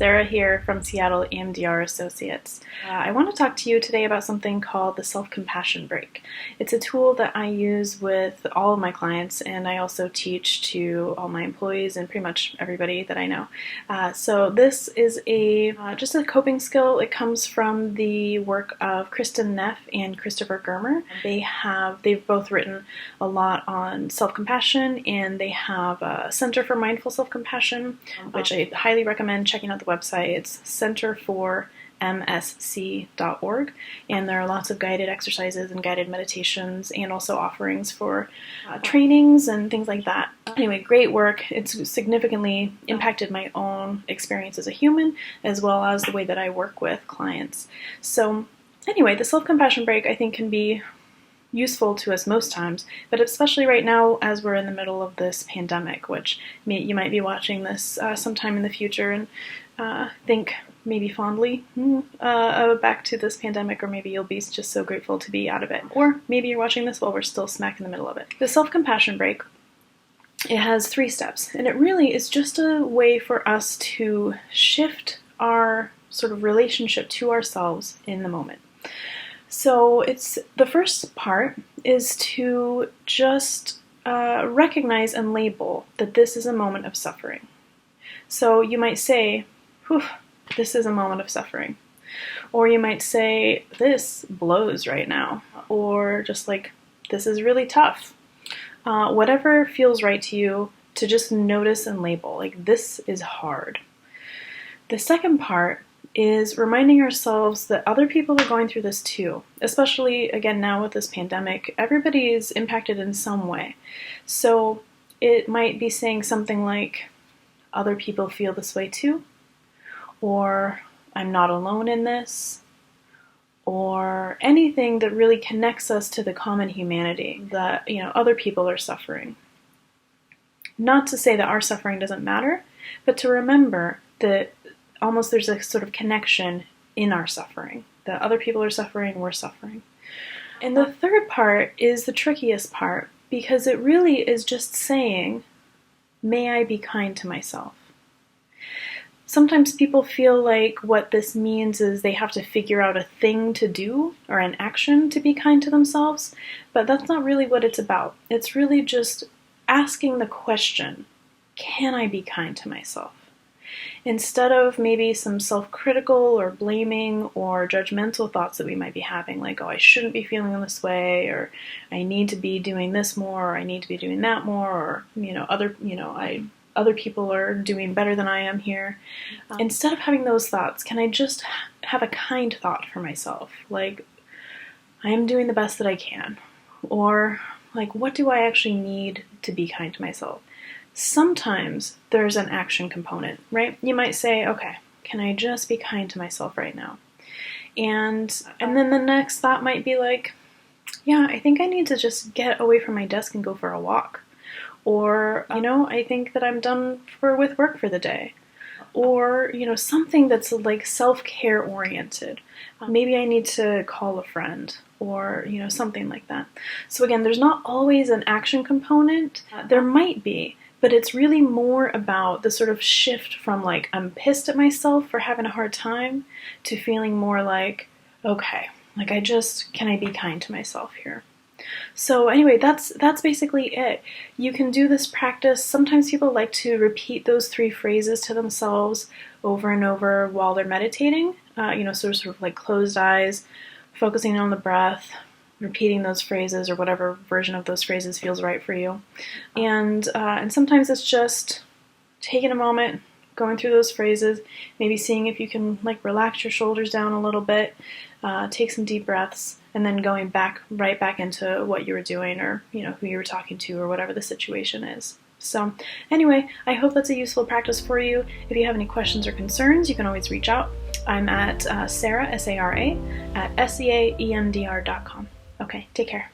Sarah here from Seattle EMDR Associates. I want to talk to you today about something called the self-compassion break. It's a tool that I use with all of my clients, and I also teach to all my employees and pretty much everybody that I know. So this is just a coping skill. It comes from the work of Kristen Neff and Christopher Germer. They've both written a lot on self-compassion, and they have a Center for Mindful Self-Compassion, which I highly recommend checking out the website. It's centerformsc.org, and there are lots of guided exercises and guided meditations and also offerings for trainings and things like that. Anyway, great work. It's significantly impacted my own experience as a human as well as the way that I work with clients. So anyway, the self-compassion break I think can be useful to us most times, but especially right now as we're in the middle of this pandemic, which you might be watching this sometime in the future and think maybe fondly back to this pandemic, or maybe you'll be just so grateful to be out of it, or maybe you're watching this while we're still smack in the middle of it. The self-compassion break, it has 3 steps, and it really is just a way for us to shift our sort of relationship to ourselves in the moment. So the first part is to just recognize and label that this is a moment of suffering. So you might say, "Whew, this is a moment of suffering." Or you might say, "This blows right now." Or just like, "This is really tough." Whatever feels right to you, to just notice and label, like, this is hard. The second part is reminding ourselves that other people are going through this too. Especially, again, now with this pandemic, everybody is impacted in some way. So it might be saying something like, "Other people feel this way too," or "I'm not alone in this," or anything that really connects us to the common humanity, that, other people are suffering. Not to say that our suffering doesn't matter, but to remember that almost there's a sort of connection in our suffering, that other people are suffering, we're suffering. And the third part is the trickiest part, because it really is just saying, "May I be kind to myself." Sometimes people feel like what this means is they have to figure out a thing to do or an action to be kind to themselves, but that's not really what it's about. It's really just asking the question, can I be kind to myself? Instead of maybe some self-critical or blaming or judgmental thoughts that we might be having, like, "Oh, I shouldn't be feeling this way," or "I need to be doing this more," or "I need to be doing that more," or other people are doing better than I am here. Instead of having those thoughts, can I just have a kind thought for myself? Like, I am doing the best that I can. Or, like, what do I actually need to be kind to myself? Sometimes there's an action component, right? You might say, "Okay, can I just be kind to myself right now?" And then the next thought might be like, "Yeah, I think I need to just get away from my desk and go for a walk." Or, "I think that I'm done with work for the day." Or, something that's like self-care oriented. Maybe I need to call a friend, or, something like that. So again, there's not always an action component. There might be, but it's really more about the sort of shift from like, I'm pissed at myself for having a hard time, to feeling more like, okay, like can I be kind to myself here? So anyway, that's basically it. You can do this practice. Sometimes people like to repeat those 3 phrases to themselves over and over while they're meditating, sort of like closed eyes, focusing on the breath, repeating those phrases or whatever version of those phrases feels right for you. And sometimes it's just taking a moment, going through those phrases, maybe seeing if you can like relax your shoulders down a little bit, take some deep breaths, and then going right back into what you were doing, or who you were talking to, or whatever the situation is. So anyway, I hope that's a useful practice for you. If you have any questions or concerns, you can always reach out. I'm at Sara, Sara, at seaemdr.com. Okay, take care.